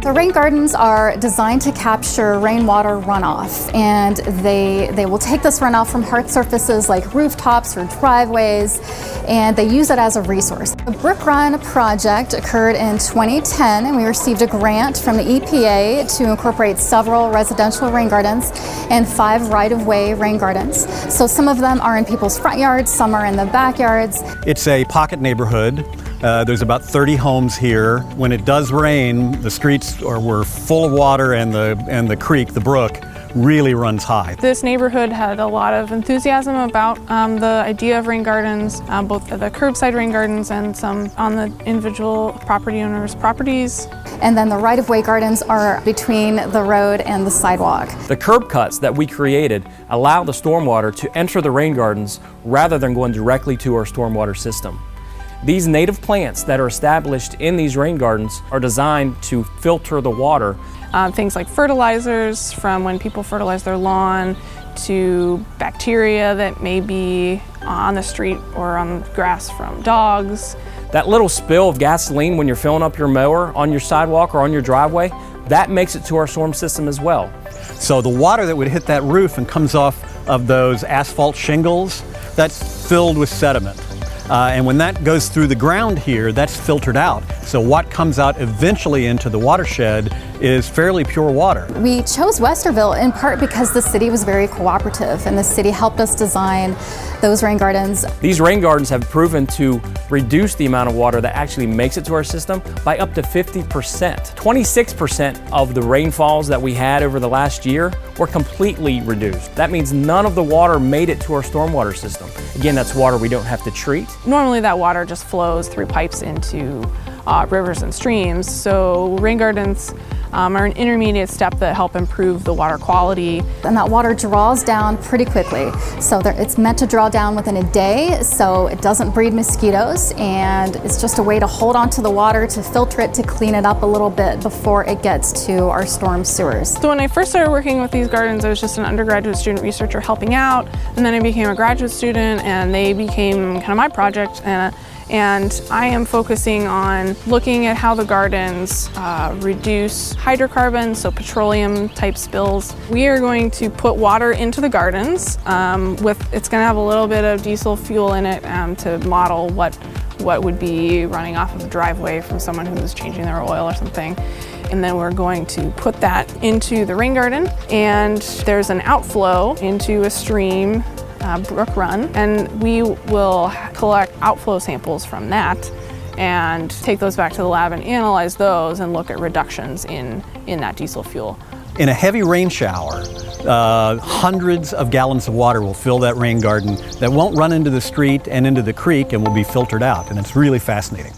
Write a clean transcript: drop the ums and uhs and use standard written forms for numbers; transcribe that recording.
The rain gardens are designed to capture rainwater runoff, and they will take this runoff from hard surfaces like rooftops or driveways, and they use it as a resource. The Brook Run project occurred in 2010, and we received a grant from the EPA to incorporate several residential rain gardens and 5 right-of-way rain gardens. So some of them are in people's front yards, some are in the backyards. It's a pocket neighborhood. There's about 30 homes here. When it does rain, the streets were full of water, and the creek, the brook, really runs high. This neighborhood had a lot of enthusiasm about the idea of rain gardens, both the curbside rain gardens and some on the individual property owners' properties. And then the right-of-way gardens are between the road and the sidewalk. The curb cuts that we created allow the stormwater to enter the rain gardens rather than going directly to our stormwater system. These native plants that are established in these rain gardens are designed to filter the water. Things like fertilizers from when people fertilize their lawn, to bacteria that may be on the street or on grass from dogs. That little spill of gasoline when you're filling up your mower on your sidewalk or on your driveway, that makes it to our storm system as well. So the water that would hit that roof and comes off of those asphalt shingles, that's filled with sediment. And when that goes through the ground here, that's filtered out. So what comes out eventually into the watershed is fairly pure water. We chose Westerville in part because the city was very cooperative, and the city helped us design those rain gardens. These rain gardens have proven to reduce the amount of water that actually makes it to our system by up to 50%. 26% of the rainfalls that we had over the last year were completely reduced. That means none of the water made it to our stormwater system. Again, that's water we don't have to treat. Normally that water just flows through pipes into rivers and streams, so rain gardens are an intermediate step that help improve the water quality. And that water draws down pretty quickly. So it's meant to draw down within a day, so it doesn't breed mosquitoes, and it's just a way to hold on to the water, to filter it, to clean it up a little bit before it gets to our storm sewers. So when I first started working with these gardens, I was just an undergraduate student researcher helping out, and then I became a graduate student, and they became kind of my project. And I am focusing on looking at how the gardens reduce hydrocarbons, so petroleum type spills. We are going to put water into the gardens it's going to have a little bit of diesel fuel in it to model what would be running off of the driveway from someone who was changing their oil or something. And then we're going to put that into the rain garden, and there's an outflow into a stream, Brook Run, and we will collect outflow samples from that and take those back to the lab and analyze those and look at reductions in that diesel fuel. In a heavy rain shower, hundreds of gallons of water will fill that rain garden that won't run into the street and into the creek and will be filtered out, and it's really fascinating.